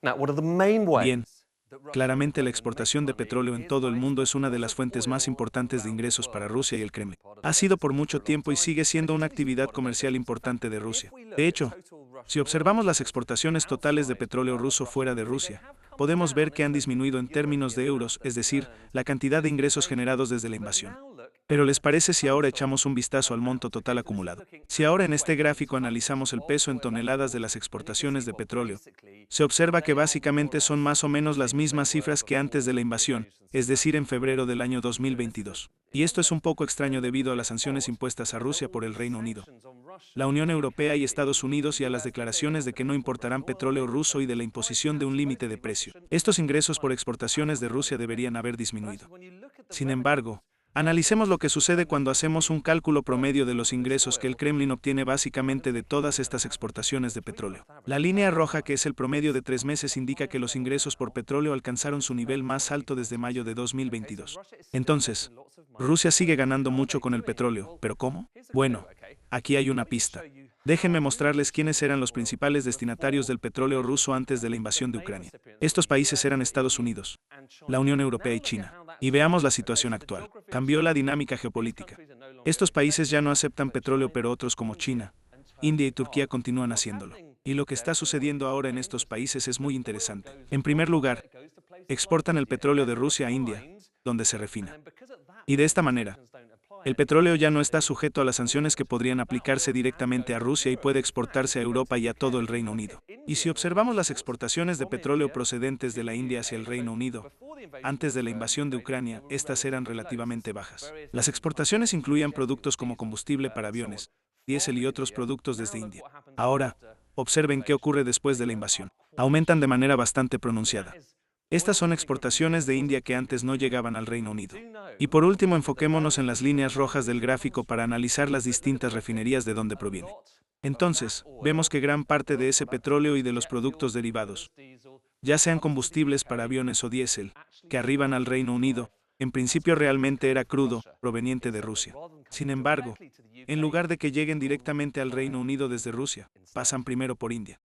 Bien, claramente la exportación de petróleo en todo el mundo es una de las fuentes más importantes de ingresos para Rusia y el Kremlin. Ha sido por mucho tiempo y sigue siendo una actividad comercial importante de Rusia. De hecho, si observamos las exportaciones totales de petróleo ruso fuera de Rusia, podemos ver que han disminuido en términos de euros, es decir, la cantidad de ingresos generados desde la invasión. Pero ¿les parece si ahora echamos un vistazo al monto total acumulado? Si ahora en este gráfico analizamos el peso en toneladas de las exportaciones de petróleo, se observa que básicamente son más o menos las mismas cifras que antes de la invasión, es decir, en febrero del año 2022. Y esto es un poco extraño debido a las sanciones impuestas a Rusia por el Reino Unido, la Unión Europea y Estados Unidos y a las declaraciones de que no importarán petróleo ruso y de la imposición de un límite de precio. Estos ingresos por exportaciones de Rusia deberían haber disminuido. Sin embargo, analicemos lo que sucede cuando hacemos un cálculo promedio de los ingresos que el Kremlin obtiene básicamente de todas estas exportaciones de petróleo. La línea roja, que es el promedio de 3 meses, indica que los ingresos por petróleo alcanzaron su nivel más alto desde mayo de 2022. Entonces, Rusia sigue ganando mucho con el petróleo, ¿pero cómo? Bueno, aquí hay una pista. Déjenme mostrarles quiénes eran los principales destinatarios del petróleo ruso antes de la invasión de Ucrania. Estos países eran Estados Unidos, la Unión Europea y China. Y veamos la situación actual. Cambió la dinámica geopolítica. Estos países ya no aceptan petróleo, pero otros como China, India y Turquía continúan haciéndolo. Y lo que está sucediendo ahora en estos países es muy interesante. En primer lugar, exportan el petróleo de Rusia a India, donde se refina. Y de esta manera, el petróleo ya no está sujeto a las sanciones que podrían aplicarse directamente a Rusia y puede exportarse a Europa y a todo el Reino Unido. Y si observamos las exportaciones de petróleo procedentes de la India hacia el Reino Unido, antes de la invasión de Ucrania, estas eran relativamente bajas. Las exportaciones incluían productos como combustible para aviones, diésel y otros productos desde India. Ahora, observen qué ocurre después de la invasión. Aumentan de manera bastante pronunciada. Estas son exportaciones de India que antes no llegaban al Reino Unido. Y por último, enfoquémonos en las líneas rojas del gráfico para analizar las distintas refinerías de donde proviene. Entonces, vemos que gran parte de ese petróleo y de los productos derivados, ya sean combustibles para aviones o diésel, que arriban al Reino Unido, en principio realmente era crudo, proveniente de Rusia. Sin embargo, en lugar de que lleguen directamente al Reino Unido desde Rusia, pasan primero por India.